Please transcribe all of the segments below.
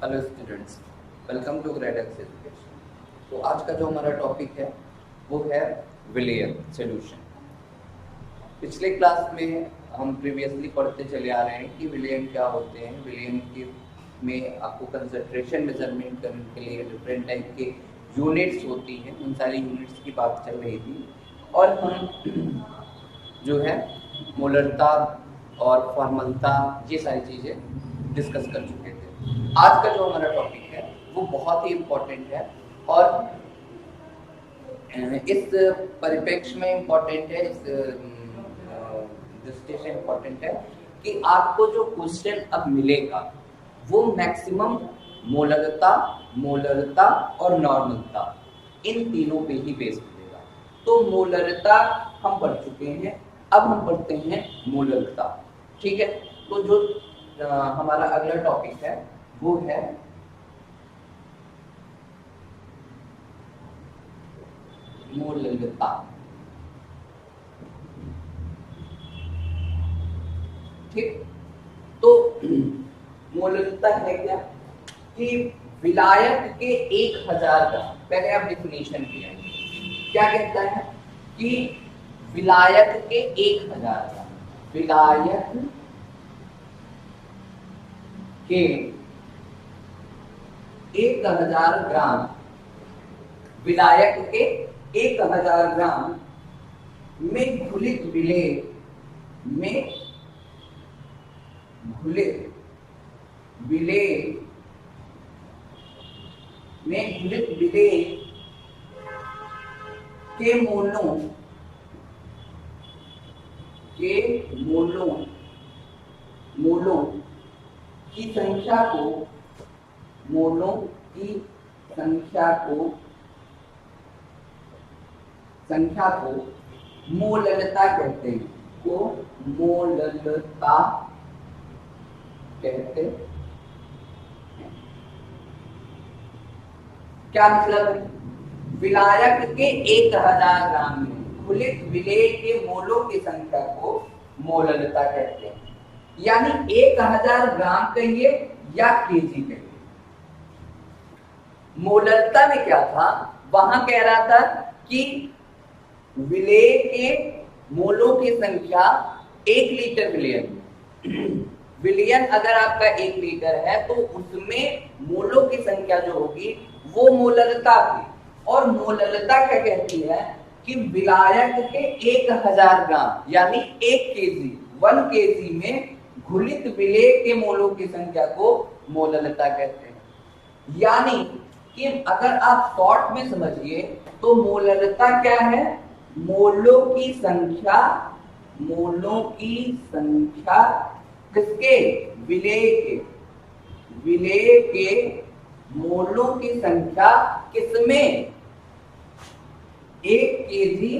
Hello students, welcome to Gradex education. तो आज का जो हमारा टॉपिक है वो है विलियन सॉल्यूशन। पिछले क्लास में हम प्रीवियसली पढ़ते चले आ रहे हैं कि विलियन क्या होते हैं। विलियन के में आपको कंसंट्रेशन मेजरमेंट करने के लिए डिफरेंट टाइप के यूनिट्स होती हैं, उन सारी यूनिट्स की बात चल रही थी। और हम जो है मोलरता और फॉर्मलता ये सारी चीज़ें डिस्कस कर चुके थे। आज का जो हमारा टॉपिक है वो बहुत ही इम्पोर्टेंट है और इस परिप्रेक्ष्य में इम्पोर्टेंट है, इस दृष्टि से इम्पोर्टेंट है कि आपको जो क्वेश्चन अब मिलेगा वो मैक्सिमम मोलरता और नॉर्मलता इन तीनों पे ही बेस मिलेगा। तो मोलरता हम पढ़ चुके हैं, अब हम पढ़ते हैं मोलरता। ठीक है, तो जो हमारा अगला टॉपिक है वो है मोलरता। ठीक, तो मोलरता है क्या कि विलायक के 1000 ग्राम, पहले आप डिफिनेशन किया क्या कहता है कि विलायक के 1000 ग्राम, विलायक के 1000 ग्राम, विलायक के 1000 ग्राम में घुलित विलेय में घुलित विलेय के मोलों की संख्या को मोललता कहते हैं, को मोललता कहते हैं। क्या मतलब? विलायक के 1000 ग्राम में घुलित विलेय के मोलों की संख्या को मोललता कहते हैं। यानी 1000 ग्राम कहिए या केजी कहिए। मोललता में क्या था, वहां कह रहा था कि विलेय के मोलों की संख्या 1 लीटर विलियन, विलियन अगर आपका 1 लीटर है तो उसमें मोलों की संख्या जो होगी वो मोललता थी। और मोललता क्या कहती है कि विलायक के 1000 ग्राम यानी 1 केजी में घुलित विलेय के मोलों की संख्या को मोललता कहते हैं। यानी कि अगर आप शॉर्ट में समझिए तो मोललता क्या है, मोलों की संख्या किसके, विलेय के मोलों की संख्या किसमें, 1 केजी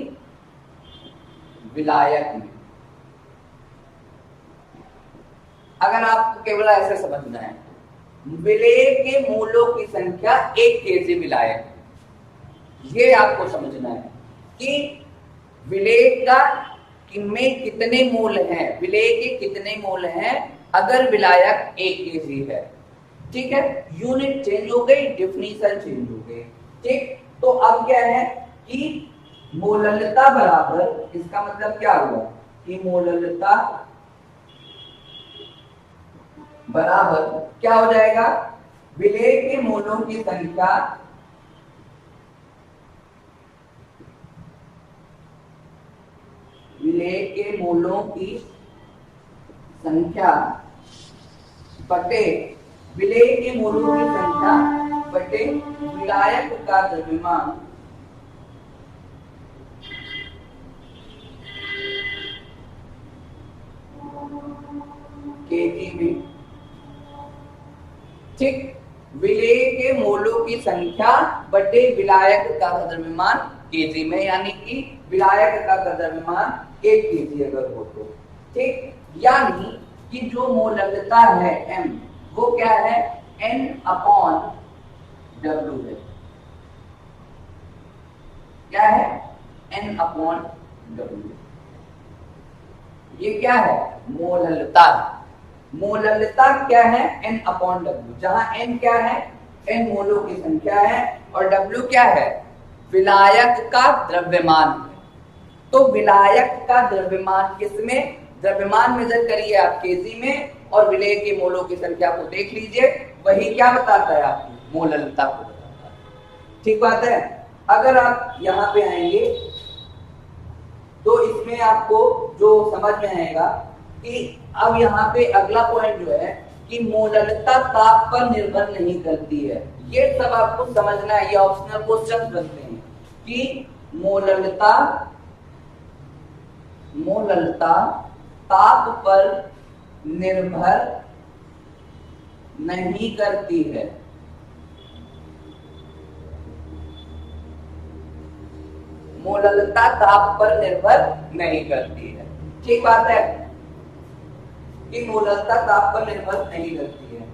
विलायक में। अगर आपको केवल ऐसे समझना है, विलेय के मोलों की संख्या 1 केजी विलायक, ये आपको समझना है कि विलेय का में कितने मोल हैं, विलेय के कितने मोल हैं अगर विलायक 1 केजी है। ठीक है, यूनिट चेंज हो गई, डेफिनेशन चेंज हो गई। ठीक, तो अब क्या है कि मोललता बराबर, इसका मतलब क्या हुआ कि मोललता बराबर क्या हो जाएगा, विलेय के मोलों की संख्या बटे विलेय के मोलों की संख्या बटे विलायक का द्रव्यमान केजी में। ठीक, विलेय के मोलों की संख्या बटे विलायक का द्रव्यमान केजी में, यानी कि विलायक का द्रव्यमान 1 केजी अगर हो तो। ठीक, यानी कि जो मोललता है m वो क्या है, N/W है। क्या है, N/W। ये क्या है, मोललता। मोललता क्या है, n अपॉन W, जहां n क्या है, n मोलों की संख्या है और W क्या है, विलायक का द्रव्यमान है। तो विलायक का द्रव्यमान किसमें, द्रव्यमान मेजर करिए आप केजी में और विलेय के मोलों की संख्या को देख लीजिए, वही क्या बताता है आपको, मोललता को बताता है। ठीक बात है। अगर आप यहाँ पे आएंगे तो इसमें आपको जो समझ में आएगा कि अब यहाँ पे अगला पॉइंट जो है कि मोललता ताप पर निर्भर नहीं करती है। ये सब आपको समझना है, ये ऑप्शनल क्वेश्चन बनते हैं कि मोललता ताप पर निर्भर नहीं करती है। मोललता ताप पर निर्भर नहीं करती है। ठीक बात है कि मोललता ताप पर निर्भर नहीं करती है।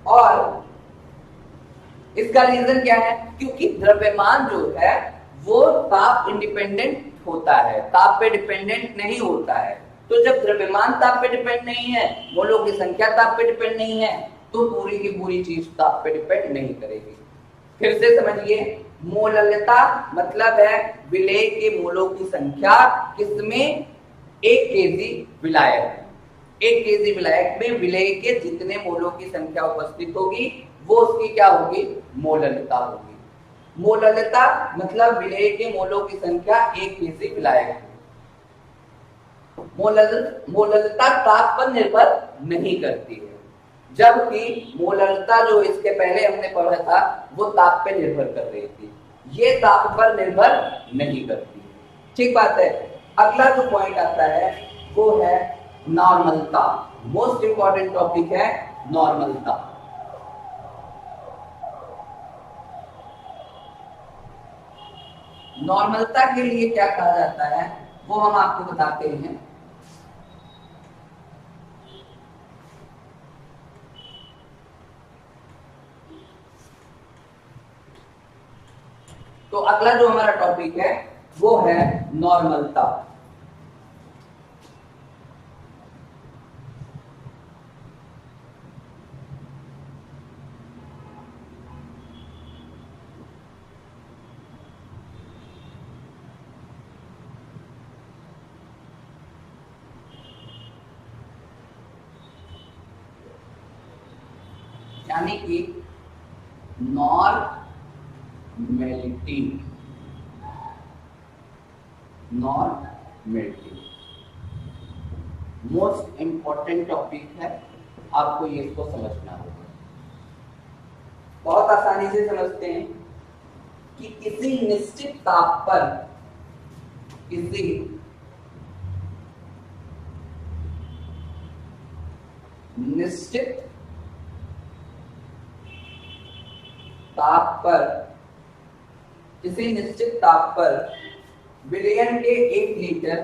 और इसका रीजन क्या है, क्योंकि द्रव्यमान जो है वो ताप इंडिपेंडेंट होता है, ताप पे डिपेंडेंट नहीं होता है। तो जब द्रव्यमान ताप पे डिपेंड नहीं है, मोलों की संख्या ताप पे डिपेंड नहीं है, तो पूरी की पूरी चीज ताप पे डिपेंड नहीं करेगी। फिर से समझिए, मोललता मतलब है विलेय के मोलों की संख्या किसमें, 1 केजी विलायक, 1 केजी विलायक में विलेय के जितने मोलों की संख्या उपस्थित होगी वो उसकी क्या होगी, मोललता होगी। मोललता मतलब विलेय के मोलों की संख्या 1 केजी विलायक। मोललता ताप पर निर्भर नहीं करती है, जबकि मोललता जो इसके पहले हमने पढ़ा था वो ताप पे निर्भर कर रही थी, ये ताप पर निर्भर नहीं करती। ठीक बात है। अगला जो पॉइंट आता है वो है नॉर्मलता। मोस्ट इंपॉर्टेंट टॉपिक है नॉर्मलता। नॉर्मलता के लिए क्या कहा जाता है वो हम आपको बताते हैं। तो अगला जो हमारा टॉपिक है वो है नॉर्मलता। यानी कि नॉर्मेलिटी, मोस्ट इंपॉर्टेंट टॉपिक है, आपको ये इसको समझना होगा। बहुत आसानी से समझते हैं कि किसी निश्चित ताप पर किसी निश्चित ताप पर विलयन के 1 लीटर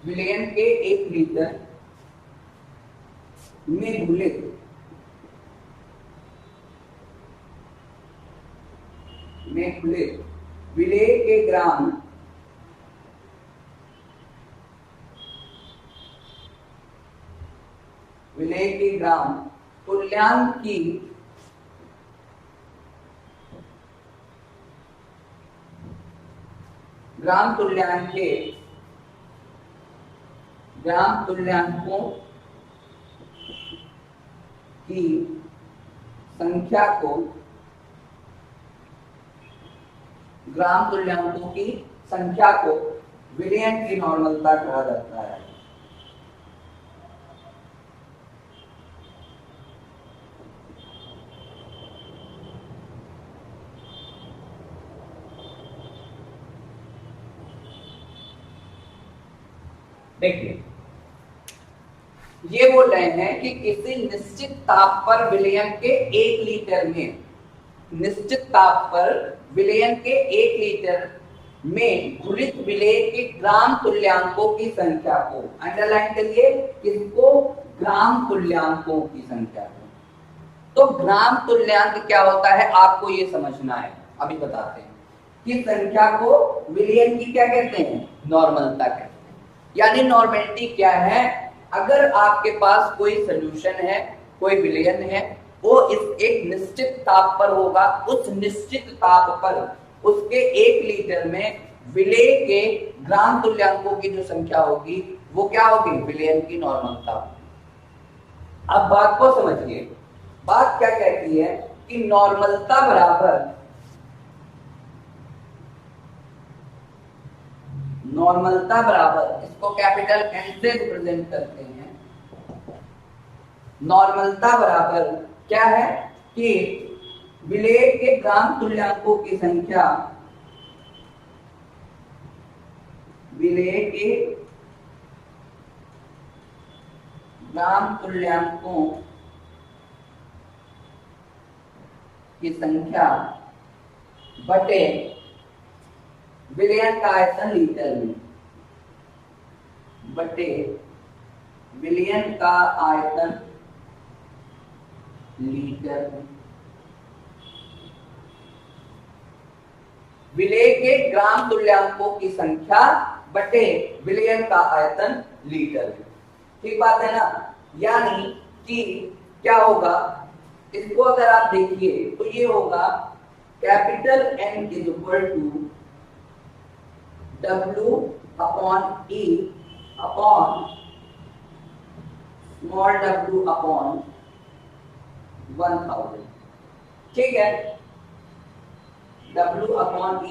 विलयन के 1 लीटर में घुलित विलेय के ग्राम तुल्यांक की ग्राम तुल्यांकों की संख्या को विलयन की नॉर्मलता कहा जाता है। देखिए, ये बोल रहे हैं कि किसी निश्चित ताप पर विलयन के 1 लीटर में, निश्चित ताप पर विलयन के 1 लीटर में घुलित विलेय के ग्राम तुल्यांकों की संख्या को, अंडरलाइन करिए किसको, ग्राम तुल्यांकों की संख्या को। तो ग्राम तुल्यांक क्या होता है आपको ये समझना है, अभी बताते हैं कि संख्या को विलयन की क्या कहते हैं, नॉर्मलता कहते हैं। यानी नॉर्मलिटी क्या है, अगर आपके पास कोई सोल्यूशन है, कोई विलयन है, वो इस एक निश्चित ताप पर होगा, उस निश्चित ताप पर उसके 1 लीटर में विलेय के ग्राम तुल्यांकों की जो संख्या होगी वो क्या होगी, विलयन की नॉर्मलता। अब बात को समझिए, बात क्या कहती है कि नॉर्मलता बराबर, नॉर्मलता बराबर, इसको कैपिटल एन से रिप्रेजेंट करते हैं। नॉर्मलता बराबर क्या है कि विलेय के ग्राम तुल्यांकों की संख्या, विलेय के ग्राम तुल्यांकों की संख्या बटे विलयन का आयतन लीटर में, बटे विलयन का आयतन लीटर में। विलेय के ग्राम तुल्यांकों की संख्या बटे विलयन का आयतन लीटर में। ठीक बात है ना। यानी कि क्या होगा, इसको अगर आप देखिए तो ये होगा capital N is equal to W upon E upon small w upon 1000। ठीक है, W upon E,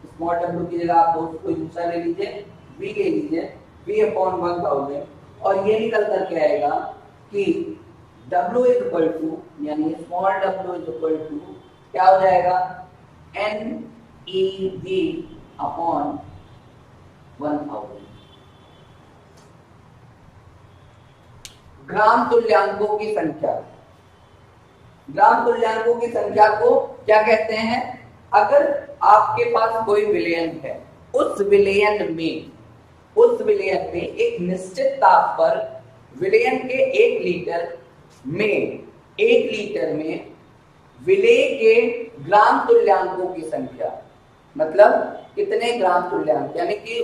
small w की जगह आप कोई दूसरा ले लीजिए, V ले लीजिए, V अपॉन 1000, और ये निकल कर के आएगा कि W इज इक्वल टू, यानी small w is equal to क्या हो जाएगा, NeV अपॉन 1000। ग्राम तुल्यांकों की संख्या, ग्राम तुल्यांकों की संख्या को क्या कहते हैं, अगर आपके पास कोई विलयन है, उस विलयन में एक निश्चित ताप पर विलयन के 1 लीटर में विलेय के ग्राम तुल्यांकों की संख्या, मतलब कितने ग्राम तुल्यांक, यानी कि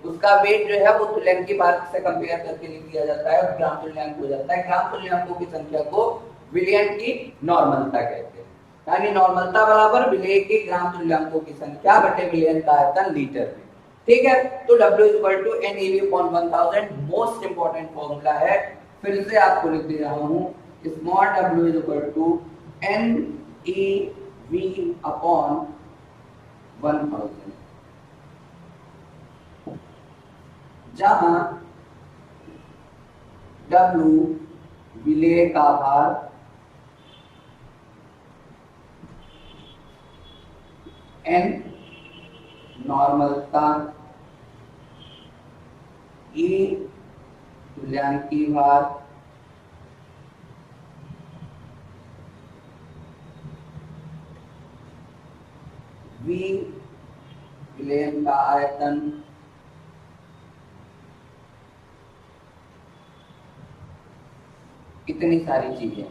उसका वेट जो है वो तुल्यांक की बात से कंपेयर करके लिख दिया जाता है और ग्राम तुल्यांक हो जाता है। ग्राम तुल्यांकों की संख्या को विलयन की नॉर्मलता कहते हैं। यानी नॉर्मलता बराबर विलेय के ग्राम तुल्यांकों की संख्या बटे विलयन का आयतन लीटर में। ठीक है, तो W equal to NeV upon 1000 most important formula है। फिर से आपको लिख दे रहा हूं, small w is equal to NeV upon 1000, जहां W विलेय का भार, N नॉर्मलता, E तुल्यांकी भार, V विलयन का आयतन, इतनी सारी चीजें।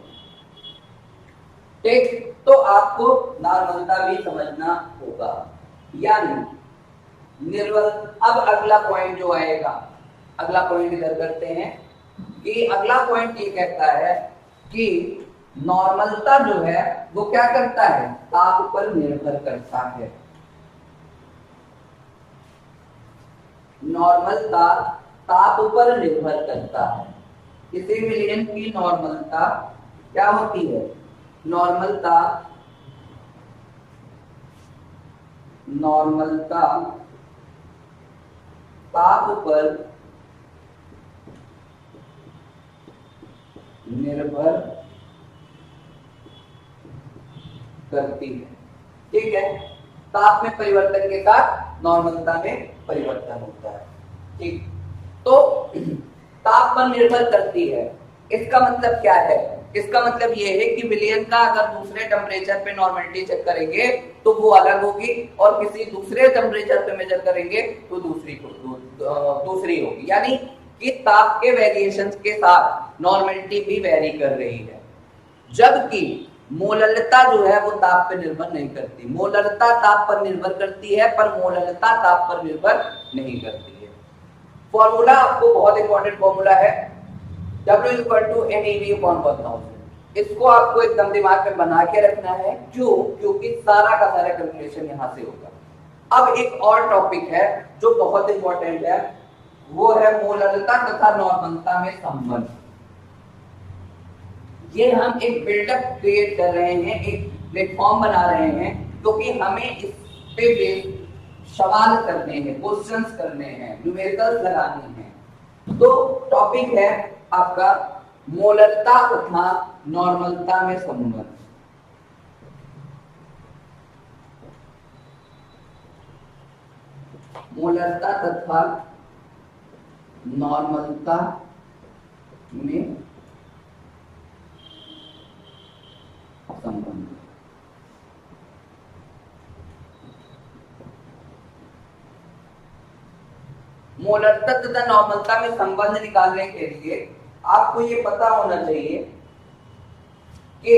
ठीक, तो आपको नॉर्मलता भी समझना होगा। यानी निर्बल, अब अगला पॉइंट जो आएगा, अगला पॉइंट इधर करते हैं कि अगला पॉइंट ये कहता है कि नॉर्मलता जो है वो क्या करता है, ताप पर निर्भर करता है। नॉर्मलता ताप पर निर्भर करता है। किसी विलयन की नॉर्मलता क्या होती है, नॉर्मलता ताप पर निर्भर करती है। ठीक है, ताप में परिवर्तन के साथ नॉर्मलता में परिवर्तन होता है। ठीक, तो ताप पर निर्भर करती है, इसका मतलब क्या है, इसका मतलब ये है कि विलयन का अगर दूसरे टेम्परेचर पे नॉर्मलिटी चेक करेंगे तो वो अलग होगी, और किसी दूसरे टेम्परेचर पे मेजर करेंगे तो दूसरी होगी। यानी कि ताप के वेरिएशंस के साथ नॉर्मलिटी भी वेरी कर रही है, जबकि मोलरता जो है वो ताप पर निर्भर नहीं करती। मोलरता ताप पर निर्भर करती है पर मोलरता ताप पर निर्भर नहीं करती है। फॉर्मूला आपको बहुत इंपॉर्टेंट फॉर्मूला है, W = NeV/1000। इसको आपको एकदम दिमाग में बना के रखना है। क्यों? क्योंकि सारा का सारा कैलकुलेशन यहां से होगा। अब एक और टॉपिक है जो बहुत इंपॉर्टेंट है, वो है मोलरता तथा नॉर्मलता में संबंध। ये हम एक बिल्डअप क्रिएट कर रहे हैं, एक प्लेटफॉर्म बना रहे हैं, क्योंकि हमें इस पे सवाल करने हैं, क्वेश्चंस करने हैं, न्यूमेरिकल्स लगाने हैं। तो टॉपिक है आपका मोलरता तथा नॉर्मलता में संबंध। मोलरता तथा नॉर्मलता में संबंध। मोलरता तथा नॉर्मलता में संबंध निकालने के लिए आपको ये पता होना चाहिए कि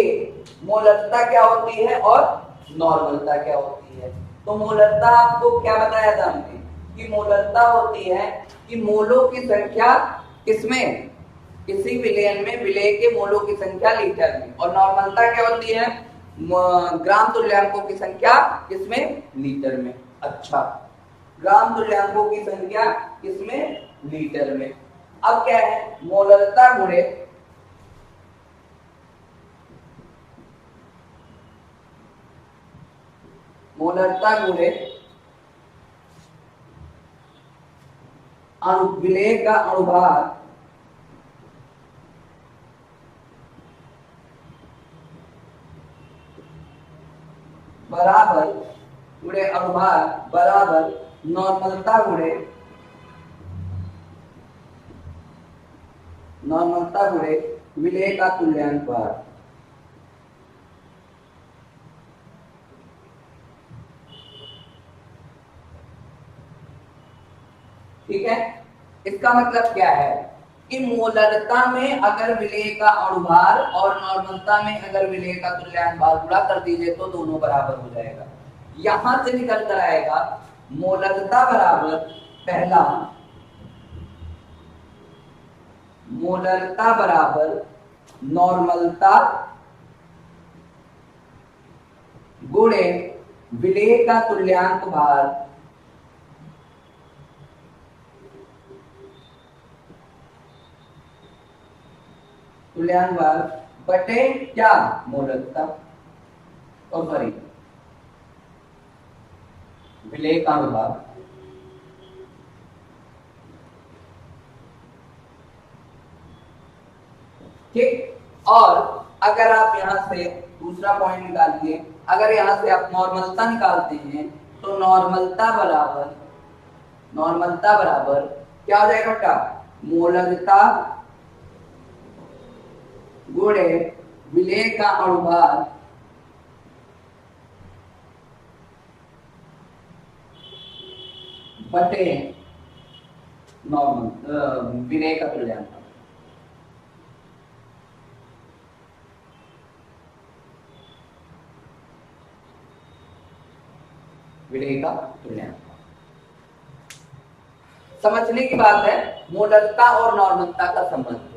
मोलरता क्या होती है और नॉर्मलता क्या होती है। तो मोलरता आपको क्या बताया था हमने कि मोलरता होती है कि मोलों की संख्या किसमें, किसी विलयन में विलय के मोलों की संख्या लीटर में, और नॉर्मलता क्या होती है, ग्राम तुल्यांकों की संख्या किसमें, लीटर में। अच्छा, ग्राम तुल्यांकों की संख्या किसमें, लीटर में। अब क्या है, मोलरता गुणे विलय का अणुभार बराबर गुणे अणुभार बराबर नॉर्मलता गुणे विलय का तुल्यांक भार। ठीक है, इसका मतलब क्या है कि मोलरता में अगर विलय का अणुभार और नॉर्मलता में अगर विलय का तुल्यांक भार गुणा कर दीजिए तो दोनों बराबर हो जाएगा। यहां से निकल कर आएगा मोलरता बराबर, पहला मोलरता बराबर नॉर्मलता गुणे विलय का तुल्यांक भार बटे क्या, मोलरता, और सॉरी विलय का अनुभाग। ठीक, और अगर आप यहां से दूसरा पॉइंट निकालिए, अगर यहां से आप नॉर्मलता निकालते हैं तो नॉर्मलता बराबर क्या हो जाएगा बेटा, मोलरता गुणे विलय का अणुभार बटे नॉर्मल विलय का तुल्यांक। विलय का तुल्यांक समझने की बात है। मोलरता और नॉर्मलता का संबंध है।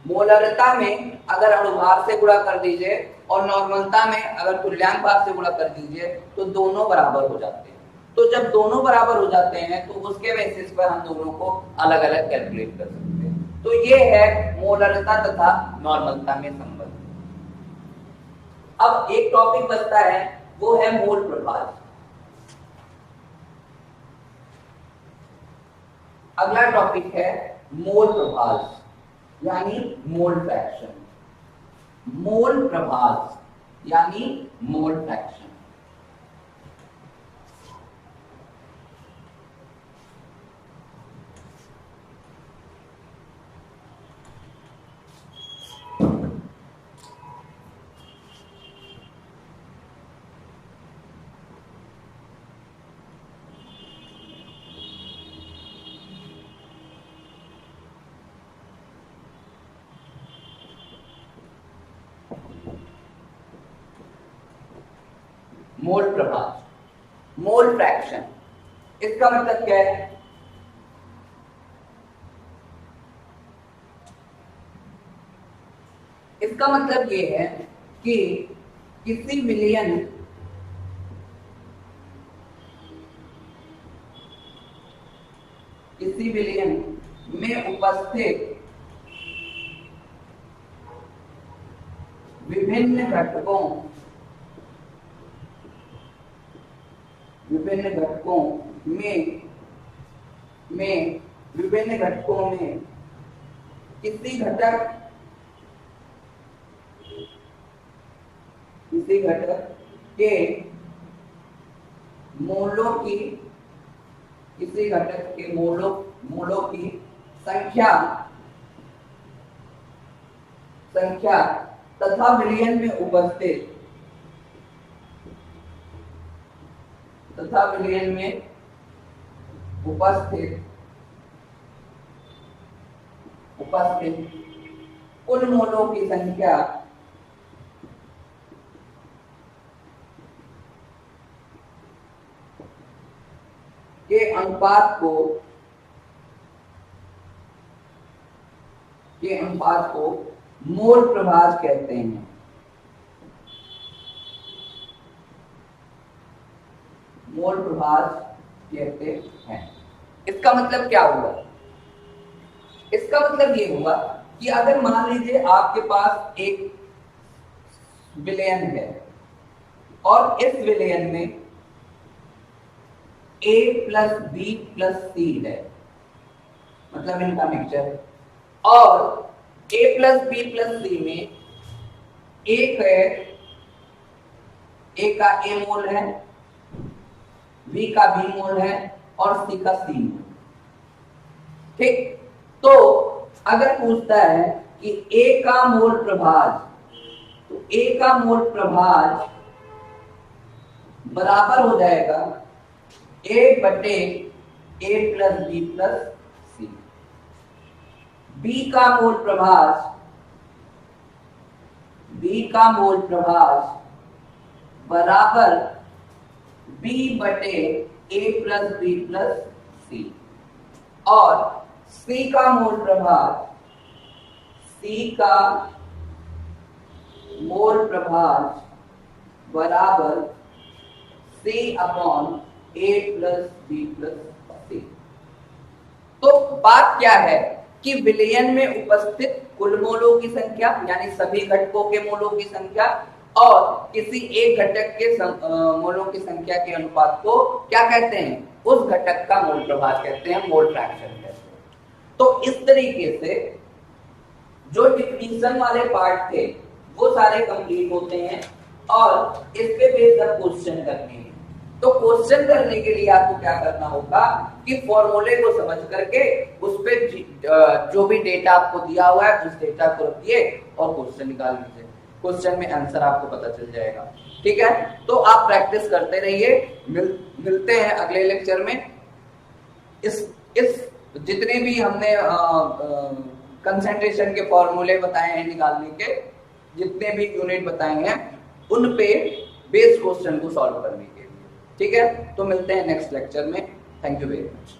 मोलरता में अगर अणुभार से गुणा कर दीजिए और नॉर्मलता में अगर तुल्यांक भार से गुणा कर दीजिए तो दोनों बराबर हो जाते हैं। तो जब दोनों बराबर हो जाते हैं तो उसके बेसिस पर हम दोनों को अलग अलग कैलकुलेट कर सकते हैं। तो ये है मोलरता तथा नॉर्मलता में संबंध। अब एक टॉपिक बचता है, वो है मोल प्रभार। अगला टॉपिक है मोल प्रभार यानी मोल फ्रैक्शन। मोल प्रभार यानी मोल फ्रैक्शन। मोल प्रभाज, मोल फ्रैक्शन। इसका मतलब क्या है? इसका मतलब ये है कि किसी विलयन में उपस्थित विभिन्न घटकों में किसी घटक के मोलों की संख्या तथा विलयन में उपस्थित कुल मोलों की संख्या के अनुपात को मोल प्रभाज कहते हैं। मोल प्रभाज कहते हैं। इसका मतलब क्या हुआ? इसका मतलब ये हुआ कि अगर मान लीजिए आपके पास एक विलयन है और इस विलयन में A plus B plus C है, मतलब इनका मिक्सचर है, और A plus B plus C में एक है, A का A मोल है, B का B मोल है और C का C मोल। ठीक, तो अगर पूछता है कि A का मोल प्रभाज, तो A का मोल प्रभाज बराबर हो जाएगा A बटे A plus B plus C। B का मोल प्रभाज बराबर B बटे A plus B plus C, और C का मोल प्रभाज बराबर C upon A plus B plus C। तो बात क्या है कि विलयन में उपस्थित कुल मोलों की संख्या यानी सभी घटकों के मोलों की संख्या और किसी एक घटक के मोलों की संख्या के अनुपात को क्या कहते हैं? उस घटक का मोल प्रभाज कहते हैं, मोल फ्रैक्शन कहते हैं। तो इस तरीके से जो डिफिनीशन वाले पार्ट थे वो सारे कंप्लीट होते हैं और इस पे बेस्ड क्वेश्चन करने हैं। तो क्वेश्चन करने के लिए आपको क्या करना होगा कि फॉर्मूले को समझ करके उस पे जो भी डेटा आपको दिया हुआ है उस डेटा को रखिए और क्वेश्चन निकाल लीजिए। क्वेश्चन में आंसर आपको पता चल जाएगा। ठीक है, तो आप प्रैक्टिस करते रहिए। मिलते हैं अगले लेक्चर में। इस जितने भी हमने कंसंट्रेशन के फॉर्मूले बताए हैं निकालने के, जितने भी यूनिट बताए हैं उन पे बेस क्वेश्चन को सॉल्व करने के लिए। ठीक है, तो मिलते हैं नेक्स्ट लेक्चर में। Thank you very much.